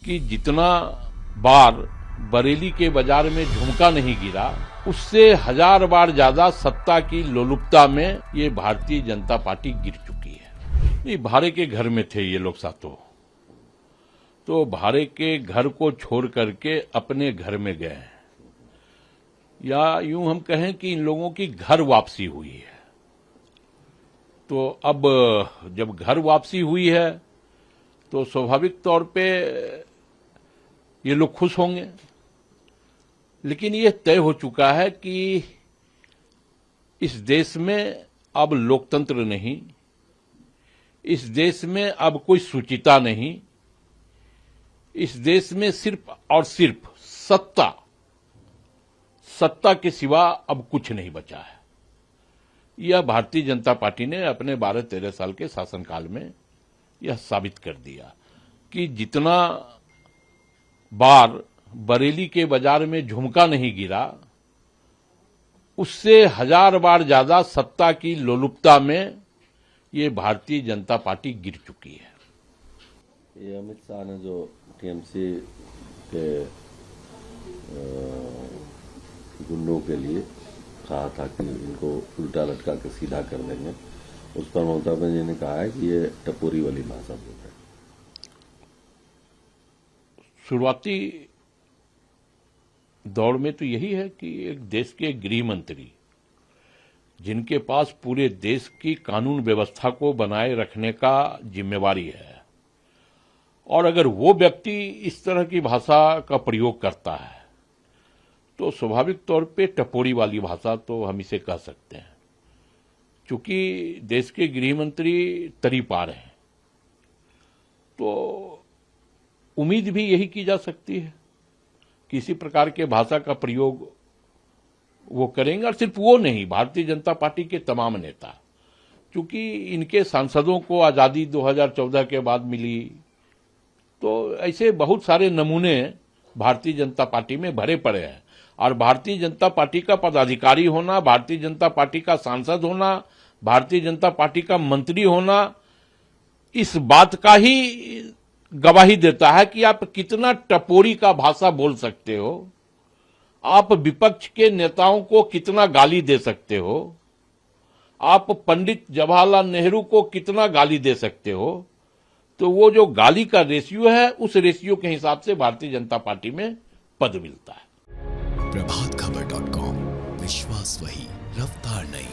कि जितना बार बरेली के बाजार में झुमका नहीं गिरा, उससे 1000 बार ज्यादा सत्ता की लोलुपता में ये भारतीय जनता पार्टी गिर चुकी है। ये भाड़े के घर में थे ये लोग सातों, तो भाड़े के घर को छोड़ करके अपने घर में गए, या यूं हम कहें कि इन लोगों की घर वापसी हुई है। तो अब जब घर वापसी हुई है तो स्वाभाविक तौर पे ये लोग खुश होंगे, लेकिन ये तय हो चुका है कि इस देश में अब लोकतंत्र नहीं, इस देश में अब कोई शुचिता नहीं, इस देश में सिर्फ और सिर्फ सत्ता के सिवा अब कुछ नहीं बचा है। यह भारतीय जनता पार्टी ने अपने 12-13 साल के शासनकाल में यह साबित कर दिया कि जितना बार बरेली के बाजार में झुमका नहीं गिरा, उससे 1000 बार ज्यादा सत्ता की लोलुपता में ये भारतीय जनता पार्टी गिर चुकी है। ये अमित शाह ने जो टीएमसी के गुंडों के लिए कहा था कि इनको उल्टा लटका के सीधा कर देंगे, उस पर ममता बनर्जी ने कहा है कि ये टपोरी वाली भाषा बोल रहे हैं। शुरुआती दौर में तो यही है कि एक देश के गृह मंत्री, जिनके पास पूरे देश की कानून व्यवस्था को बनाए रखने का जिम्मेवारी है, और अगर वो व्यक्ति इस तरह की भाषा का प्रयोग करता है तो स्वाभाविक तौर पे टपोरी वाली भाषा तो हम इसे कह सकते हैं। चूंकि देश के गृह मंत्री तरी पार हैं, तो उम्मीद भी यही की जा सकती है कि इसी प्रकार के भाषा का प्रयोग वो करेंगे। और सिर्फ वो नहीं, भारतीय जनता पार्टी के तमाम नेता, चूंकि इनके सांसदों को आजादी 2014 के बाद मिली, तो ऐसे बहुत सारे नमूने भारतीय जनता पार्टी में भरे पड़े हैं। और भारतीय जनता पार्टी का पदाधिकारी होना, भारतीय जनता पार्टी का सांसद होना, भारतीय जनता पार्टी का मंत्री होना, इस बात का ही गवाही देता है कि आप कितना टपोरी का भाषा बोल सकते हो, आप विपक्ष के नेताओं को कितना गाली दे सकते हो, आप पंडित जवाहरलाल नेहरू को कितना गाली दे सकते हो। तो वो जो गाली का रेशियो है, उस रेशियो के हिसाब से भारतीय जनता पार्टी में पद मिलता है। प्रभात खबर.com, विश्वास वही, रफ्तार नहीं।